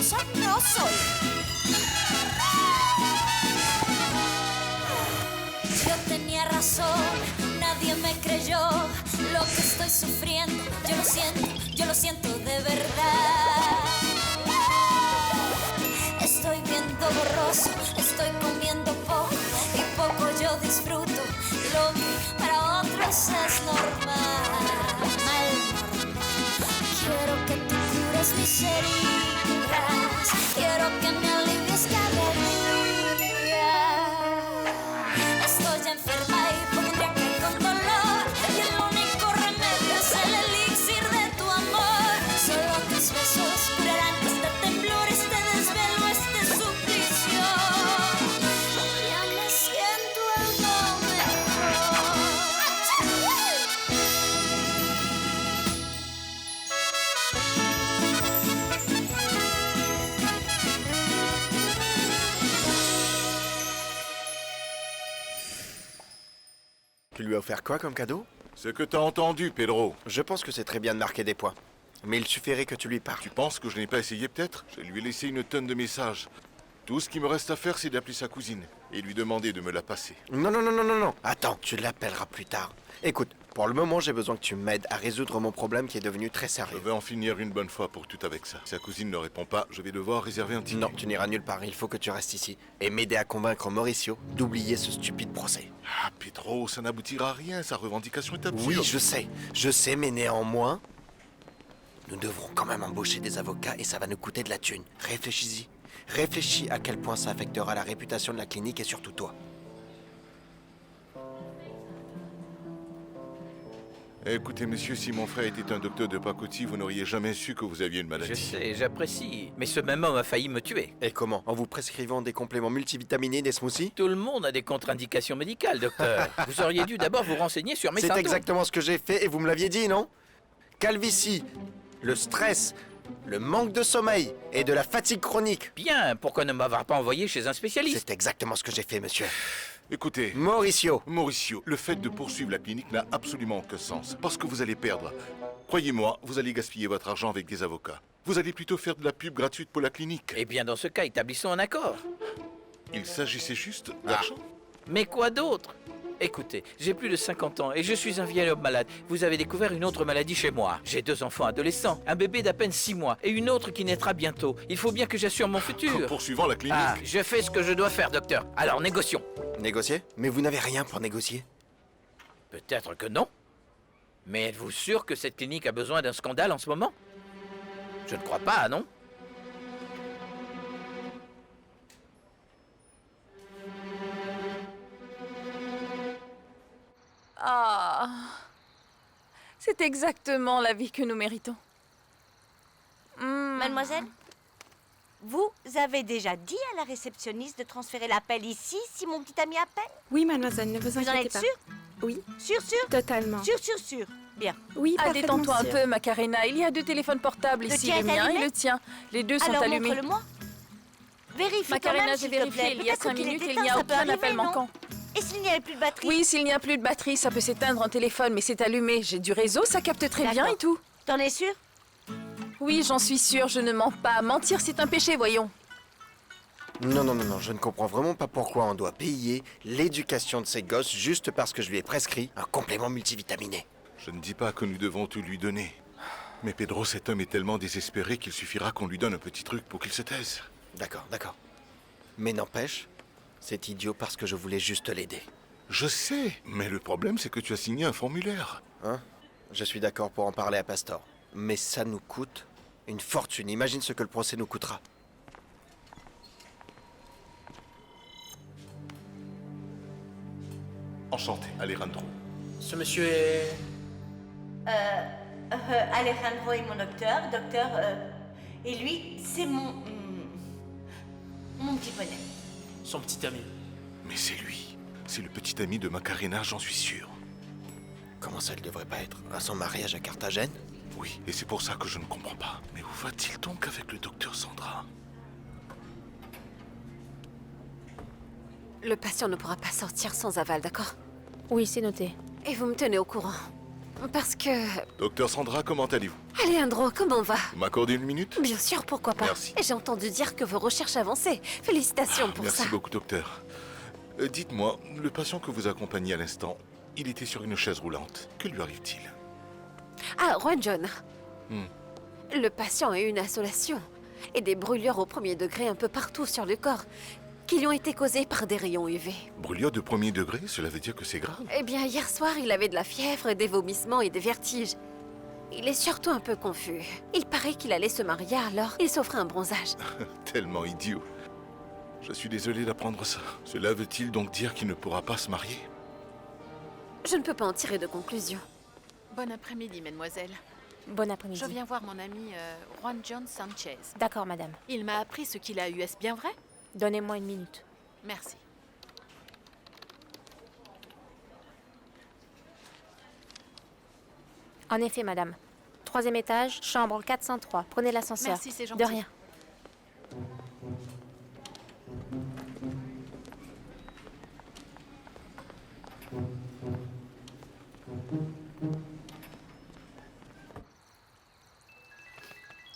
peligrosa no soy. Yo tenía razón, nadie me creyó lo que estoy sufriendo. Yo lo siento de verdad. Estoy viendo borroso, estoy comiendo poco y poco yo disfruto. Lo que para otros es normal. Quiero que tú cures mis heridas, quiero que me alivies cada día. Estoy enferma y pondría que con dolor, y el único remedio es el elixir de tu amor. Solo tus besos curarán este temblor, este desvelo, este suplicio. Ya me siento algo mejor. Tu lui as offert quoi comme cadeau? Ce que t'as entendu, Pedro. Je pense que c'est très bien de marquer des points. Mais il suffirait que tu lui parles. Tu penses que je n'ai pas essayé peut-être? Je lui ai laissé une tonne de messages. Tout ce qui me reste à faire, c'est d'appeler sa cousine et lui demander de me la passer. Non. Attends, tu l'appelleras plus tard. Écoute, pour le moment, j'ai besoin que tu m'aides à résoudre mon problème qui est devenu très Je sérieux. vais en finir une bonne fois pour tout avec ça. Si sa cousine ne répond pas, je vais devoir réserver un ticket. Non, tu n'iras nulle part. Il faut que tu restes ici et m'aider à convaincre Mauricio d'oublier ce stupide procès. Ah, Pedro, ça n'aboutira à rien. Sa revendication est absurde. Oui, je sais, mais néanmoins, nous devrons quand même embaucher des avocats et ça va nous coûter de la thune. Réfléchis-y. Réfléchis à quel point ça affectera la réputation de la clinique et surtout toi. Écoutez, monsieur, si mon frère était un docteur de pacotille, vous n'auriez jamais su que vous aviez une maladie. Je sais, j'apprécie. Mais ce même homme a failli me tuer. Et comment? En vous prescrivant des compléments multivitaminés, des smoothies? Tout le monde a des contre-indications médicales, docteur. Vous auriez dû d'abord vous renseigner sur mes C'est symptômes. exactement ce que j'ai fait et vous me l'aviez dit, non? Calvitie, le stress, le manque de sommeil et de la fatigue chronique. Bien, pourquoi ne m'avoir pas envoyé chez un spécialiste? C'est exactement ce que j'ai fait, monsieur. Écoutez, Mauricio, le fait de poursuivre la clinique n'a absolument aucun sens. Parce que vous allez perdre. Croyez-moi, vous allez gaspiller votre argent avec des avocats. Vous allez plutôt faire de la pub gratuite pour la clinique. Eh bien, dans ce cas, établissons un accord. Il s'agissait juste d'argent. Mais quoi d'autre? Écoutez, j'ai plus de 50 ans et je suis un vieil homme malade. Vous avez découvert une autre maladie chez moi. J'ai 2 enfants adolescents, un bébé d'à peine 6 mois et une autre qui naîtra bientôt. Il faut bien que j'assure mon En futur. poursuivant la clinique. Ah, je fais ce que je dois faire, docteur. Alors, négocions. négocier? Mais vous n'avez rien pour négocier. Peut-être que non. Mais êtes-vous sûr que cette clinique a besoin d'un scandale en ce moment? Je ne crois pas, non? Ah, c'est exactement la vie que nous méritons. Mademoiselle, vous avez déjà dit à la réceptionniste de transférer l'appel ici si mon petit ami appelle? Oui, mademoiselle, ne vous Vous en inquiétez êtes pas. sûre? Oui, Sûre? totalement. Sûre. Bien. Oui, Ah, parfaitement détends-toi un sûre. peu, Macarena. Il y a 2 téléphones portables Le ici, tien le est mien allumé? et le tien. Les 2 sont Alors allumés. montre-le-moi. Vérifie quand Macarena, même, j'ai s'il te vérifié plaît. il y a Peut-être 5 qu'il est minutes et il éteint, n'y a ça peut aucun arriver, appel non? manquant. Et s'il n'y avait plus de batterie? Oui, s'il n'y a plus de batterie, ça peut s'éteindre en téléphone, mais c'est allumé. J'ai du réseau, ça capte très bien D'accord. et tout. T'en es sûre? Oui, j'en suis sûre, je ne mens pas. Mentir, c'est un péché, voyons. Non, je ne comprends vraiment pas pourquoi on doit payer l'éducation de ces gosses juste parce que je lui ai prescrit un complément multivitaminé. Je ne dis pas que nous devons tout lui donner. Mais Pedro, cet homme est tellement désespéré qu'il suffira qu'on lui donne un petit truc pour qu'il se taise. D'accord. Mais n'empêche, c'est idiot parce que je voulais juste l'aider. Je sais, mais le problème c'est que tu as signé un formulaire. Hein? Je suis d'accord pour en parler à Pastor. Mais ça nous coûte une fortune. Imagine ce que le procès nous coûtera. Enchanté, Alejandro. Ce monsieur est... Alejandro est mon docteur. Et lui, c'est mon petit bonnet. son petit ami. Mais c'est lui. C'est le petit ami de Macarena, j'en suis sûr. Comment ça, elle devrait pas être? À son mariage à Carthagène? Oui, et c'est pour ça que je ne comprends pas. Mais où va-t-il donc avec le docteur Sandra? Le patient ne pourra pas sortir sans aval, d'accord? Oui, c'est noté. Et vous me tenez au courant. Parce que... Docteur Sandra, comment allez-vous? Alejandro, comment va? Vous m'accordez une minute? Bien sûr, pourquoi pas. Merci. J'ai entendu dire que vos recherches avançaient. Félicitations pour Merci ça. beaucoup, docteur. Dites-moi, le patient que vous accompagnez à l'instant, il était sur une chaise roulante. Que lui arrive-t-il? Ah, Juan John. Hmm. Le patient a eu une insolation et des brûlures au premier degré un peu partout sur le corps qui lui ont été causées par des rayons UV. Brûlure de premier degré, cela veut dire que c'est grave? Eh bien, hier soir, il avait de la fièvre, des vomissements et des vertiges. Il est surtout un peu confus. Il paraît qu'il allait se marier, alors il s'offrait un bronzage. Tellement idiot. Je suis désolé d'apprendre ça. Cela veut-il donc dire qu'il ne pourra pas se marier? Je ne peux pas en tirer de conclusion. Bon après-midi, mademoiselle. Bon après-midi. Je viens voir mon ami Juan John Sanchez. D'accord, madame. Il m'a appris ce qu'il a eu. Est-ce bien vrai? Donnez-moi une minute. Merci. En effet, madame. 3e étage, chambre 403. Prenez l'ascenseur. Merci, c'est gentil. De rien.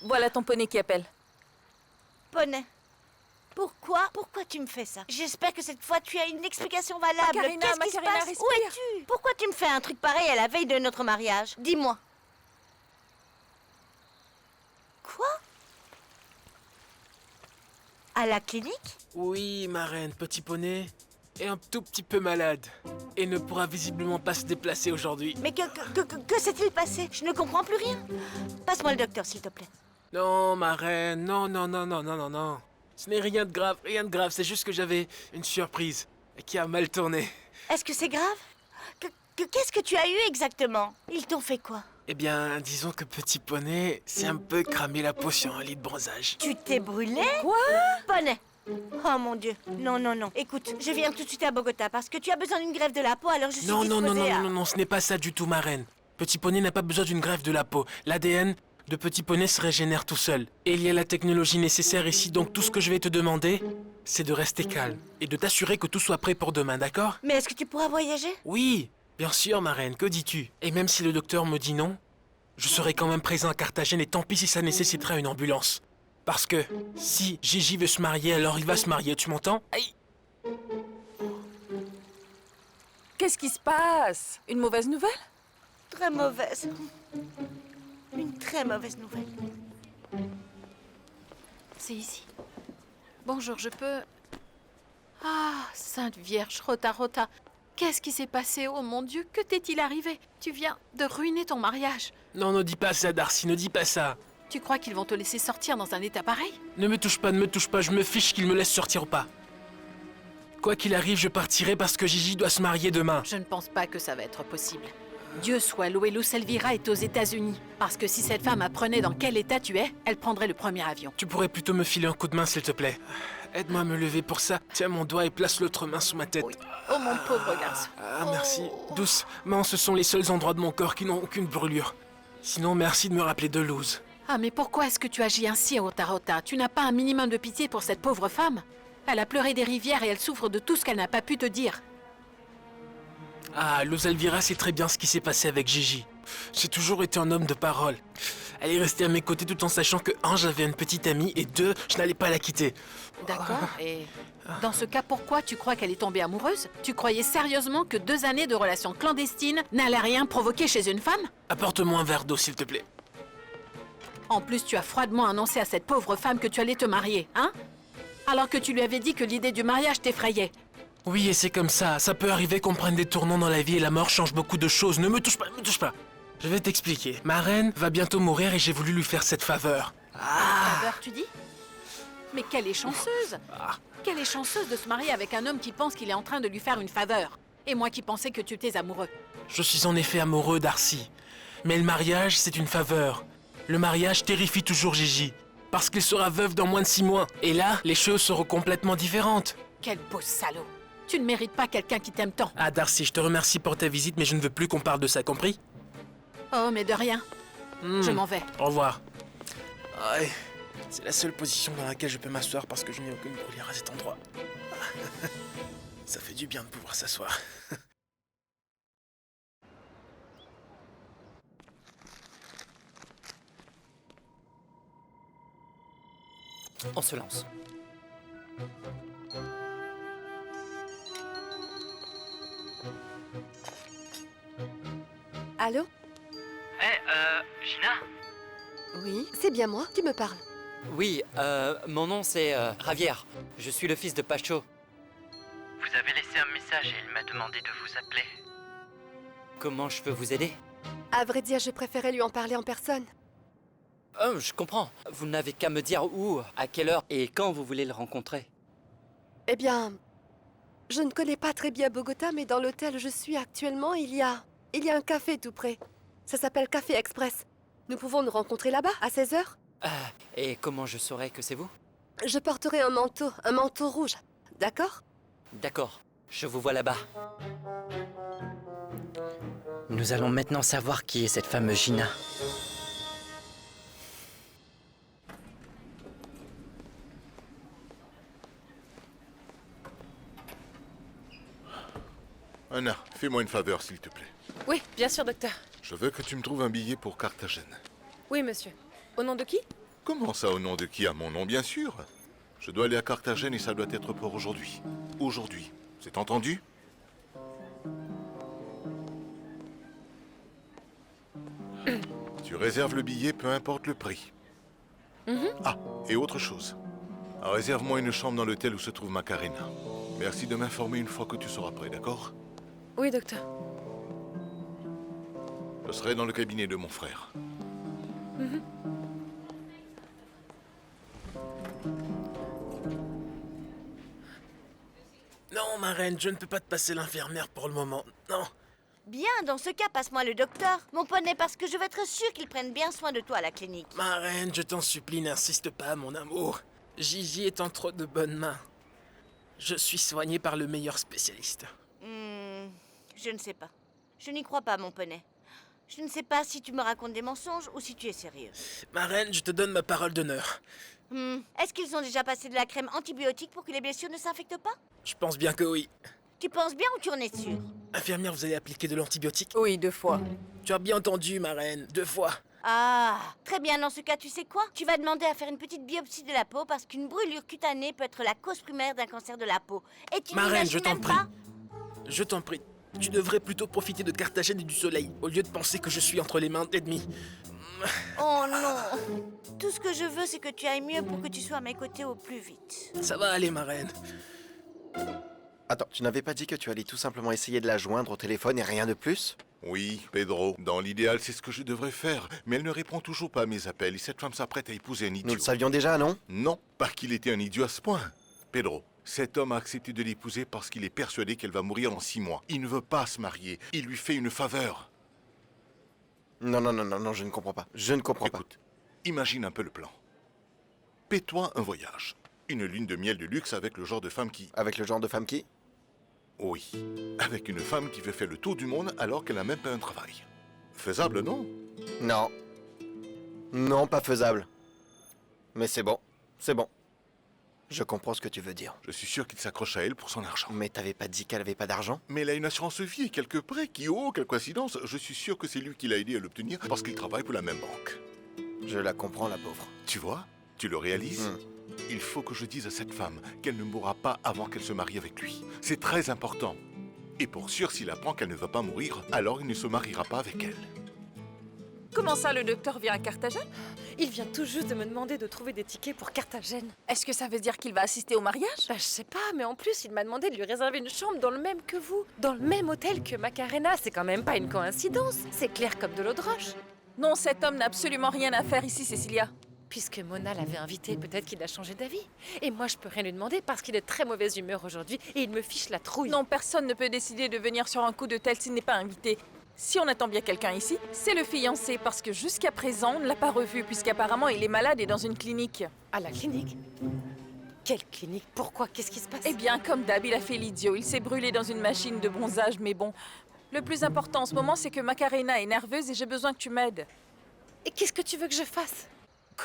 Voilà ton poney qui appelle. Poney, pourquoi tu me fais ça? J'espère que cette fois tu as une explication valable. Macarena, Qu'est-ce qui se Macarena, passe? respire. Où es-tu? Pourquoi tu me fais un truc pareil à la veille de notre mariage? Dis-moi. Quoi? À la clinique? Oui, ma reine, petit poney est un tout petit peu malade et ne pourra visiblement pas se déplacer aujourd'hui. Mais que s'est-il passé? Je ne comprends plus rien. Passe-moi le docteur, s'il te plaît. Non, ma reine, non, non, non, non, non, non, non. Ce n'est rien de grave, c'est juste que j'avais une surprise qui a mal tourné. Est-ce que c'est grave? Qu'est-ce que tu as eu exactement? Ils t'ont fait quoi? Eh bien, disons que petit poney s'est un peu cramé la peau sur un lit de bronzage. Tu t'es brûlé? Quoi? Poney! Oh mon Dieu, non, non, non. Écoute, je viens tout de suite à Bogota parce que tu as besoin d'une greffe de la peau, alors je suis Non, non, non, disposée non, à... non, non, ce n'est pas ça du tout, ma reine. Petit poney n'a pas besoin d'une greffe de la peau. L'ADN de petit poney se régénère tout seul. Et il y a la technologie nécessaire ici, donc tout ce que je vais te demander, c'est de rester calme et de t'assurer que tout soit prêt pour demain, d'accord? Mais est-ce que tu pourras voyager? Oui, bien sûr, ma reine, que dis-tu? Et même si le docteur me dit non, je serai quand même présent à Carthagène et tant pis si ça nécessiterait une ambulance. Parce que si Gigi veut se marier, alors il va se marier, tu m'entends? Aïe! Qu'est-ce qui se passe? Une mauvaise nouvelle? Très mauvaise. Une très mauvaise nouvelle. C'est ici. Bonjour, je peux... Ah, Sainte Vierge, Rota, Rota. Qu'est-ce qui s'est passé? Oh mon Dieu, que t'est-il arrivé? Tu viens de ruiner ton mariage. Non, ne dis pas ça, Darcy, ne dis pas ça. Tu crois qu'ils vont te laisser sortir dans un état pareil? Ne me touche pas, je me fiche qu'ils me laissent sortir ou pas. Quoi qu'il arrive, je partirai parce que Gigi doit se marier demain. Je ne pense pas que ça va être possible. Dieu soit loué, Luz Elvira est aux États-Unis. Parce que si cette femme apprenait dans quel état tu es, elle prendrait le premier avion. Tu pourrais plutôt me filer un coup de main, s'il te plaît. Aide-moi à me lever pour ça. Tiens mon doigt et place l'autre main sous ma tête. Oui. Oh mon pauvre garçon. Ah, merci. Doucement, ce sont les seuls endroits de mon corps qui n'ont aucune brûlure. Sinon, merci de me rappeler de Luz. Ah, mais pourquoi est-ce que tu agis ainsi, Rota Rota? Tu n'as pas un minimum de pitié pour cette pauvre femme? Elle a pleuré des rivières et elle souffre de tout ce qu'elle n'a pas pu te dire. Ah, Luz Elvira sait très bien ce qui s'est passé avec Gigi. J'ai toujours été un homme de parole. Elle est restée à mes côtés tout en sachant que 1, j'avais une petite amie et 2, je n'allais pas la quitter. D'accord, et dans ce cas, pourquoi tu crois qu'elle est tombée amoureuse? Tu croyais sérieusement que 2 années de relations clandestines n'allaient rien provoquer chez une femme? Apporte-moi un verre d'eau, s'il te plaît. En plus, tu as froidement annoncé à cette pauvre femme que tu allais te marier, hein? Alors que tu lui avais dit que l'idée du mariage t'effrayait. Oui, et c'est comme ça. Ça peut arriver qu'on prenne des tournants dans la vie et la mort change beaucoup de choses. Ne me touche pas, ne me touche pas. Je vais t'expliquer. Ma reine va bientôt mourir et j'ai voulu lui faire cette faveur. Faveur, tu dis? Mais quelle est chanceuse! Quelle est chanceuse de se marier avec un homme qui pense qu'il est en train de lui faire une faveur. Et moi qui pensais que tu étais amoureux. Je suis en effet amoureux, Darcy. Mais le mariage, c'est une faveur. Le mariage terrifie toujours Gigi. Parce qu'il sera veuf dans moins de 6 mois. Et là, les choses seront complètement différentes. Quel beau salaud! Tu ne mérites pas quelqu'un qui t'aime tant. Ah, Darcy, je te remercie pour ta visite, mais je ne veux plus qu'on parle de ça, compris? Oh, mais de rien. Je m'en vais. Au revoir. Ouais, c'est la seule position dans laquelle je peux m'asseoir parce que je n'ai aucune brûlure à cet endroit. Ça fait du bien de pouvoir s'asseoir. On se lance. Allô? Gina? Oui, c'est bien moi qui me parle. Oui, mon nom c'est Javier. Je suis le fils de Pacho. Vous avez laissé un message et il m'a demandé de vous appeler. Comment je peux vous aider? À vrai dire, je préférais lui en parler en personne. Oh, je comprends. Vous n'avez qu'à me dire où, à quelle heure et quand vous voulez le rencontrer. Eh bien, je ne connais pas très bien Bogota, mais dans l'hôtel où je suis actuellement, il y a un café tout près. Ça s'appelle Café Express. Nous pouvons nous rencontrer là-bas, à 16h? Et comment je saurai que c'est vous? Je porterai un manteau rouge. D'accord? D'accord, je vous vois là-bas. Nous allons maintenant savoir qui est cette fameuse Gina. Anna, fais-moi une faveur, s'il te plaît. Oui, bien sûr, docteur. Je veux que tu me trouves un billet pour Carthagène. Oui, monsieur. Au nom de qui? Comment ça, au nom de qui? À mon nom, bien sûr. Je dois aller à Carthagène et ça doit être pour aujourd'hui. Aujourd'hui. C'est entendu? Tu réserves le billet, peu importe le prix. Ah, et autre chose. Réserve-moi une chambre dans l'hôtel où se trouve Macarena. Merci de m'informer une fois que tu seras prêt, d'accord? Oui, docteur. Je serai dans le cabinet de mon frère. Non, ma reine, je ne peux pas te passer l'infirmière pour le moment. Non. Bien, dans ce cas, passe-moi le docteur. Mon poney, parce que je veux être sûre qu'il prenne bien soin de toi à la clinique. Ma reine, je t'en supplie, n'insiste pas, mon amour. Gigi est en trop de bonnes mains. Je suis soigné par le meilleur spécialiste. Je ne sais pas. Je n'y crois pas, mon poney. Je ne sais pas si tu me racontes des mensonges ou si tu es sérieux. Ma reine, je te donne ma parole d'honneur. Est-ce qu'ils ont déjà passé de la crème antibiotique pour que les blessures ne s'infectent pas? Je pense bien que oui. Tu penses bien ou tu en es sûr? Infirmière, vous allez appliquer de l'antibiotique? Oui, 2 fois. Tu as bien entendu, ma reine, 2 fois. Ah, très bien. Dans ce cas, tu sais quoi? Tu vas demander à faire une petite biopsie de la peau parce qu'une brûlure cutanée peut être la cause primaire d'un cancer de la peau. Et tu Ma reine, je n'imagines t'en même prie. pas? Je t'en prie. Tu devrais plutôt profiter de Carthagène et du soleil, au lieu de penser que je suis entre les mains d'ennemis. Oh non! Tout ce que je veux, c'est que tu ailles mieux pour que tu sois à mes côtés au plus vite. Ça va aller, ma reine. Attends, tu n'avais pas dit que tu allais tout simplement essayer de la joindre au téléphone et rien de plus? Oui, Pedro. Dans l'idéal, c'est ce que je devrais faire. Mais elle ne répond toujours pas à mes appels et cette femme s'apprête à épouser un idiot. Nous le savions déjà, non? Non, pas qu'il était un idiot à ce point. Pedro, cet homme a accepté de l'épouser parce qu'il est persuadé qu'elle va mourir dans 6 mois. Il ne veut pas se marier. Il lui fait une faveur. Non, je ne comprends pas. Je ne comprends pas. Écoute, imagine un peu le plan. Paie-toi un voyage. Une lune de miel de luxe avec le genre de femme qui... Avec le genre de femme qui? Oui, avec une femme qui veut faire le tour du monde alors qu'elle n'a même pas un travail. Faisable, non? Non. Non, pas faisable. Mais c'est bon. C'est bon. Je comprends ce que tu veux dire. Je suis sûr qu'il s'accroche à elle pour son argent. Mais t'avais pas dit qu'elle avait pas d'argent? Mais elle a une assurance vie et quelques prêts qui, oh, quelle coïncidence, je suis sûr que c'est lui qui l'a aidé à l'obtenir parce qu'il travaille pour la même banque. Je la comprends, la pauvre. Tu vois? Tu le réalises? Il faut que je dise à cette femme qu'elle ne mourra pas avant qu'elle se marie avec lui. C'est très important. Et pour sûr, s'il apprend qu'elle ne va pas mourir, alors il ne se mariera pas avec elle. Comment ça, le docteur vient à Carthagène? Il vient tout juste de me demander de trouver des tickets pour Carthagène. Est-ce que ça veut dire qu'il va assister au mariage? Bah, je sais pas, mais en plus, il m'a demandé de lui réserver une chambre dans le même que vous. Dans le même hôtel que Macarena. C'est quand même pas une coïncidence. C'est clair comme de l'eau de roche. Non, cet homme n'a absolument rien à faire ici, Cecilia. Puisque Mona l'avait invité, peut-être qu'il a changé d'avis. Et moi, je peux rien lui demander parce qu'il est de très mauvaise humeur aujourd'hui et il me fiche la trouille. Non, personne ne peut décider de venir sur un coup de tel s'il n'est pas invité. Si on attend bien quelqu'un ici, c'est le fiancé, parce que jusqu'à présent, on ne l'a pas revu, puisqu'apparemment il est malade et dans une clinique. À la clinique? Quelle clinique? Pourquoi? Qu'est-ce qui se passe? Eh bien, comme d'hab, il a fait l'idiot. Il s'est brûlé dans une machine de bronzage, mais bon. Le plus important en ce moment, c'est que Macarena est nerveuse et j'ai besoin que tu m'aides. Et qu'est-ce que tu veux que je fasse?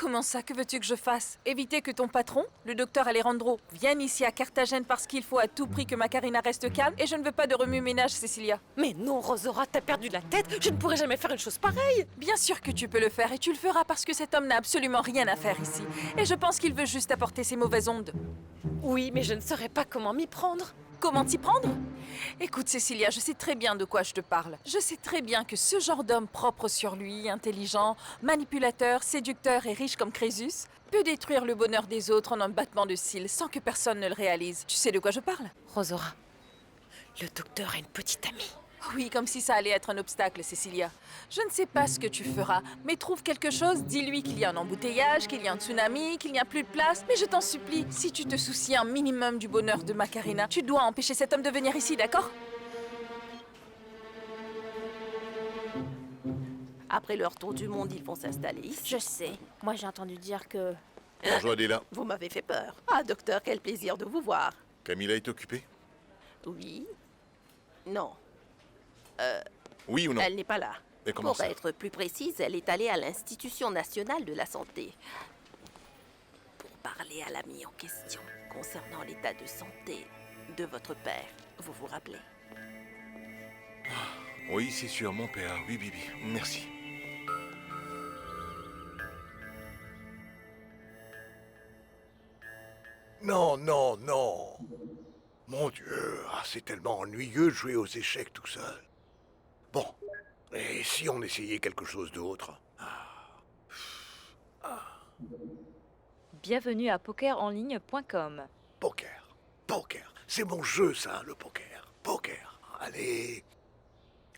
Comment ça, que veux-tu que je fasse? Éviter que ton patron, le docteur Alejandro, vienne ici à Carthagène parce qu'il faut à tout prix que Macarena reste calme et je ne veux pas de remue-ménage, Cecilia. Mais non, Rosora, t'as perdu la tête. Je ne pourrais jamais faire une chose pareille. Bien sûr que tu peux le faire et tu le feras parce que cet homme n'a absolument rien à faire ici. Et je pense qu'il veut juste apporter ses mauvaises ondes. Oui, mais je ne saurais pas comment m'y prendre. Comment t'y prendre? Écoute, Cecilia, je sais très bien de quoi je te parle. Je sais très bien que ce genre d'homme propre sur lui, intelligent, manipulateur, séducteur et riche comme Crésus, peut détruire le bonheur des autres en un battement de cils sans que personne ne le réalise. Tu sais de quoi je parle? Rosora, le docteur a une petite amie. Oui, comme si ça allait être un obstacle, Cecilia. Je ne sais pas ce que tu feras, mais trouve quelque chose, dis-lui qu'il y a un embouteillage, qu'il y a un tsunami, qu'il n'y a plus de place. Mais je t'en supplie, si tu te soucies un minimum du bonheur de Macarena, tu dois empêcher cet homme de venir ici, d'accord? Après leur tour du monde, ils vont s'installer ici. Je sais. Moi, j'ai entendu dire que... Bonjour Adela. Vous m'avez fait peur. Ah, docteur, quel plaisir de vous voir. Camilla est occupée? Oui. Non. Oui ou non? Elle n'est pas là. Et comment Pour ça? être plus précise, elle est allée à l'Institution nationale de la santé. Pour parler à l'ami en question concernant l'état de santé de votre père. Vous vous rappelez? Oui, c'est sûr, mon père. Oui, Bibi. Merci. Non, non, non. Mon Dieu, c'est tellement ennuyeux de jouer aux échecs tout seul. Bon, et si on essayait quelque chose d'autre? Bienvenue à pokerenligne.com. Poker. C'est mon jeu, ça, le poker. Poker. Allez,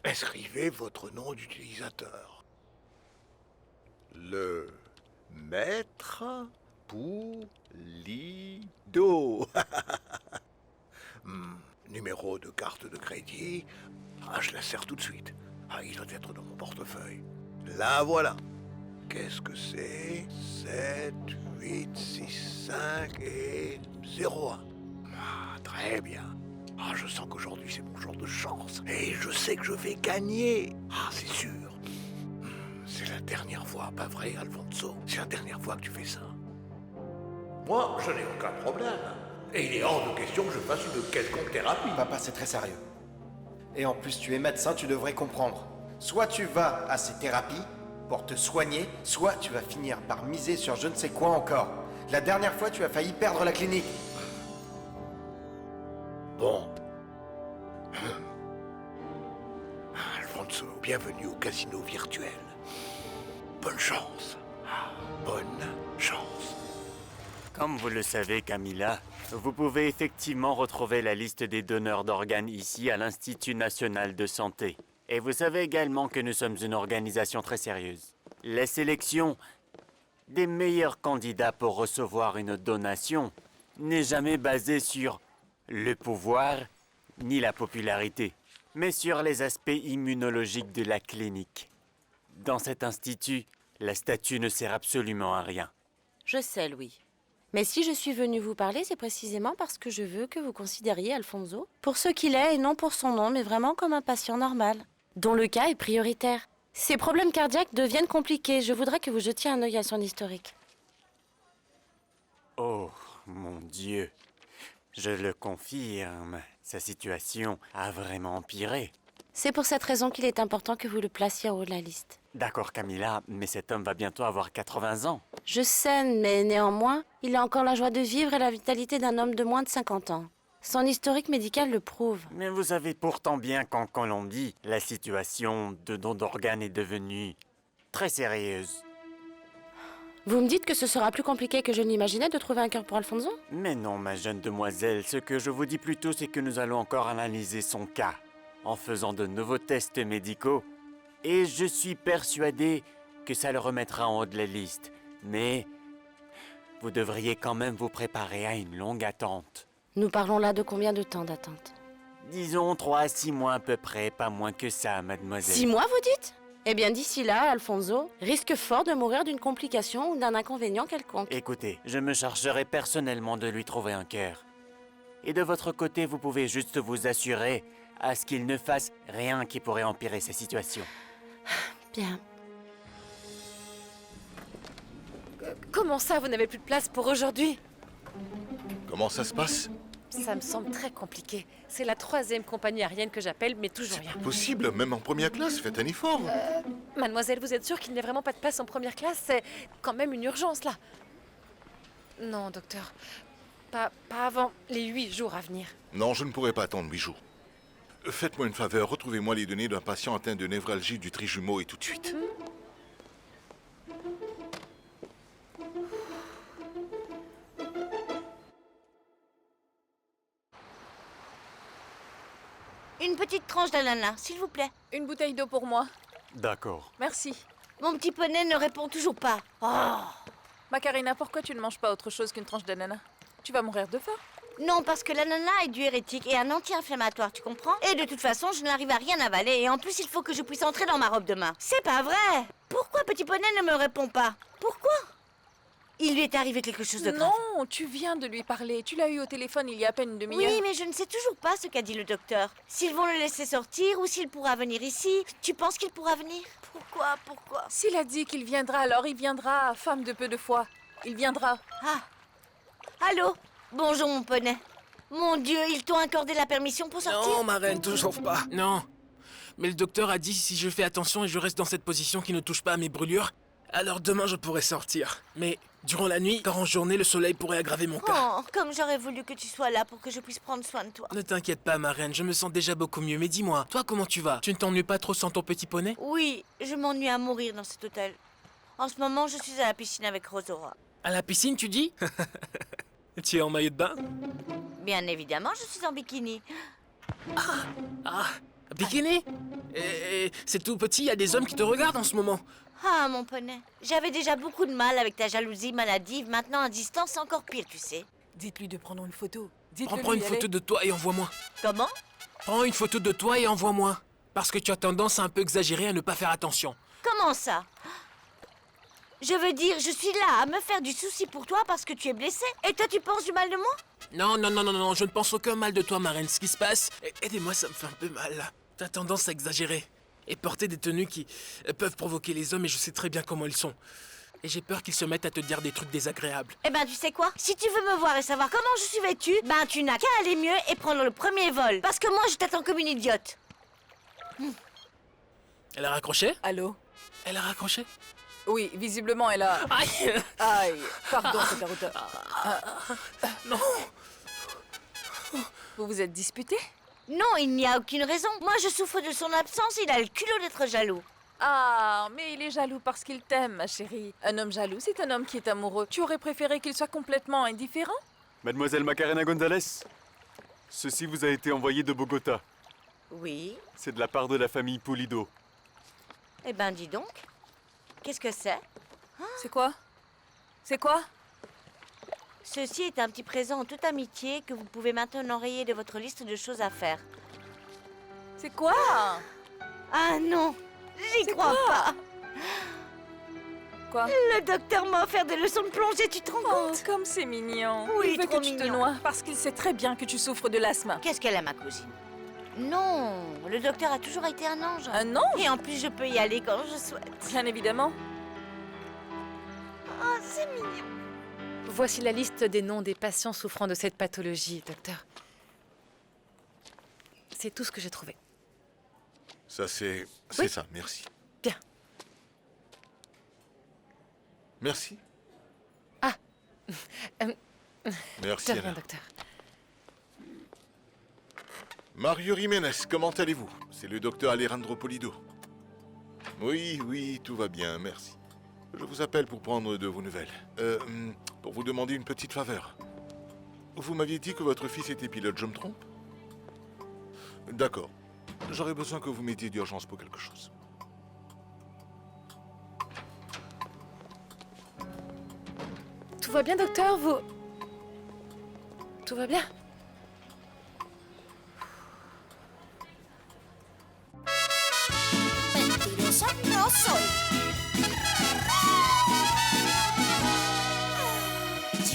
inscrivez votre nom d'utilisateur. Le maître Poulido. Numéro de carte de crédit. Je l'insère tout de suite. Il doit être dans mon portefeuille. Là, voilà. Qu'est-ce que c'est? 7, 8, 6, 5 et 0,1. Très bien. Je sens qu'aujourd'hui, c'est mon jour de chance. Et je sais que je vais gagner. C'est sûr. C'est la dernière fois, pas vrai, Alfonso? C'est la dernière fois que tu fais ça. Moi, je n'ai aucun problème. Et il est hors de question que je fasse une quelconque thérapie. Papa, c'est très sérieux. Et en plus, tu es médecin, tu devrais comprendre. Soit tu vas à ces thérapies pour te soigner, soit tu vas finir par miser sur je ne sais quoi encore. La dernière fois, tu as failli perdre la clinique. Bon. Alfonso, bienvenue au casino virtuel. Bonne chance. Bonne chance. Comme vous le savez, Camilla, vous pouvez effectivement retrouver la liste des donneurs d'organes ici à l'Institut national de santé. Et vous savez également que nous sommes une organisation très sérieuse. La sélection des meilleurs candidats pour recevoir une donation n'est jamais basée sur le pouvoir ni la popularité, mais sur les aspects immunologiques de la clinique. Dans cet institut, la statue ne sert absolument à rien. Je sais, Louis. Mais si je suis venue vous parler, c'est précisément parce que je veux que vous considériez Alfonso pour ce qu'il est et non pour son nom, mais vraiment comme un patient normal, dont le cas est prioritaire. Ses problèmes cardiaques deviennent compliqués. Je voudrais que vous jetiez un œil à son historique. Oh, mon Dieu. Je le confirme, sa situation a vraiment empiré. C'est pour cette raison qu'il est important que vous le placiez en haut de la liste. D'accord, Camilla, mais cet homme va bientôt avoir 80 ans. Je sais, mais néanmoins, il a encore la joie de vivre et la vitalité d'un homme de moins de 50 ans. Son historique médical le prouve. Mais vous savez pourtant bien qu'en Colombie, la situation de don d'organes est devenue très sérieuse. Vous me dites que ce sera plus compliqué que je ne l'imaginais de trouver un cœur pour Alfonso? Mais non, ma jeune demoiselle, ce que je vous dis plutôt, c'est que nous allons encore analyser son cas, en faisant de nouveaux tests médicaux. Et je suis persuadé que ça le remettra en haut de la liste. Mais vous devriez quand même vous préparer à une longue attente. Nous parlons là de combien de temps d'attente? Disons 3 à 6 mois à peu près, pas moins que ça, mademoiselle. 6 mois, vous dites? Eh bien, d'ici là, Alfonso risque fort de mourir d'une complication ou d'un inconvénient quelconque. Écoutez, je me chargerai personnellement de lui trouver un cœur. Et de votre côté, vous pouvez juste vous assurer à ce qu'il ne fasse rien qui pourrait empirer sa situation. Bien. Comment ça, vous n'avez plus de place pour aujourd'hui? Comment ça se passe? Ça me semble très compliqué. C'est la 3e compagnie aérienne que j'appelle, mais toujours rien. Possible, même en première classe, faites un effort. Mademoiselle, vous êtes sûre qu'il n'y a vraiment pas de place en première classe? C'est quand même une urgence, là. Non, docteur. Pas avant les 8 jours à venir. Non, je ne pourrai pas attendre 8 jours. Faites-moi une faveur, retrouvez-moi les données d'un patient atteint de névralgie du trijumeau et tout de suite. Une petite tranche d'ananas, s'il vous plaît. Une bouteille d'eau pour moi. D'accord. Merci. Mon petit poney ne répond toujours pas. Oh. Macarena, pourquoi tu ne manges pas autre chose qu'une tranche d'ananas? Tu vas mourir de faim. Non, parce que l'ananas est diurétique et un anti-inflammatoire, tu comprends? Et de toute façon, je n'arrive à rien avaler et en plus, il faut que je puisse entrer dans ma robe demain. C'est pas vrai! Pourquoi Petit Poney ne me répond pas? Pourquoi? Il lui est arrivé quelque chose de grave. Non, tu viens de lui parler. Tu l'as eu au téléphone il y a à peine une demi-heure. Oui, mais je ne sais toujours pas ce qu'a dit le docteur. S'ils vont le laisser sortir ou s'il pourra venir ici. Tu penses qu'il pourra venir? Pourquoi? S'il a dit qu'il viendra, alors il viendra, femme de peu de foi. Il viendra. Ah. Allô? Bonjour, mon poney. Mon Dieu, ils t'ont accordé la permission pour sortir? Non, ma reine, toujours pas. Non. Mais le docteur a dit si je fais attention et je reste dans cette position qui ne touche pas à mes brûlures, alors demain je pourrai sortir. Mais durant la nuit, car en journée, le soleil pourrait aggraver mon cas. Oh, comme j'aurais voulu que tu sois là pour que je puisse prendre soin de toi. Ne t'inquiète pas, ma reine, je me sens déjà beaucoup mieux. Mais dis-moi, toi, comment tu vas? Tu ne t'ennuies pas trop sans ton petit poney? Oui, je m'ennuie à mourir dans cet hôtel. En ce moment, je suis à la piscine avec Rosora. À la piscine, tu dis? Tu es en maillot de bain? Bien évidemment, je suis en bikini. Bikini? Et c'est tout petit, il y a des hommes qui te regardent en ce moment. Ah, mon poney, j'avais déjà beaucoup de mal avec ta jalousie maladive. Maintenant, à distance, c'est encore pire, tu sais. Dites-lui de prendre une photo. Prends une photo de toi et envoie-moi. Comment? Prends une photo de toi et envoie-moi. Parce que tu as tendance à un peu exagérer, à ne pas faire attention. Comment ça? Je veux dire, je suis là à me faire du souci pour toi parce que tu es blessé. Et toi, tu penses du mal de moi? Non, je ne pense aucun mal de toi, ma reine. Ce qui se passe, aidez-moi, ça me fait un peu mal. T'as tendance à exagérer. Et porter des tenues qui peuvent provoquer les hommes, et je sais très bien comment ils sont. Et j'ai peur qu'ils se mettent à te dire des trucs désagréables. Eh ben, tu sais quoi? Si tu veux me voir et savoir comment je suis vêtue, ben tu n'as qu'à aller mieux et prendre le premier vol. Parce que moi, je t'attends comme une idiote. Elle a raccroché? Allô? Elle a raccroché? Oui, visiblement, elle a... Aïe! Aïe! Pardon, Kakaruta. Non! Vous vous êtes disputés? Non, il n'y a aucune raison. Moi, je souffre de son absence, il a le culot d'être jaloux. Ah, mais il est jaloux parce qu'il t'aime, ma chérie. Un homme jaloux, c'est un homme qui est amoureux. Tu aurais préféré qu'il soit complètement indifférent? Mademoiselle Macarena Gonzalez, ceci vous a été envoyé de Bogota. Oui. C'est de la part de la famille Pulido. Eh ben, dis donc. Qu'est-ce que c'est? C'est quoi? C'est quoi? Ceci est un petit présent en toute amitié que vous pouvez maintenant rayer de votre liste de choses à faire. C'est quoi? Ah non, j'y crois pas. Quoi? Le docteur m'a offert des leçons de plongée, tu te rends compte? Comme c'est mignon. Oui, il veut trop que tu te mignon. noies parce qu'il sait très bien que tu souffres de l'asthme. Qu'est-ce qu'elle a, ma cousine? Non, le docteur a toujours été un ange. Un ange? Et en plus, je peux y aller quand je souhaite. Bien évidemment. Oh, c'est mignon. Voici la liste des noms des patients souffrant de cette pathologie, docteur. C'est tout ce que j'ai trouvé. Ça, c'est Oui. ça, merci. Bien. Merci. Merci, De rien, Anna. docteur. Mario Jiménez, comment allez-vous? C'est le docteur Alejandro Pulido. Oui, tout va bien, merci. Je vous appelle pour prendre de vos nouvelles. Pour vous demander une petite faveur. Vous m'aviez dit que votre fils était pilote, je me trompe? D'accord. J'aurais besoin que vous m'aidiez d'urgence pour quelque chose. Tout va bien, docteur? Vous... Tout va bien? Mentirosa no soy.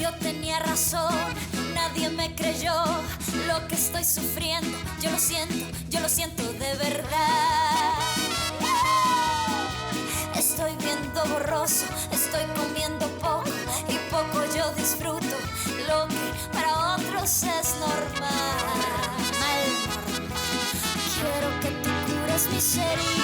Yo tenía razón, nadie me creyó lo que estoy sufriendo. Yo lo siento de verdad. Estoy viendo borroso, estoy comiendo poco sería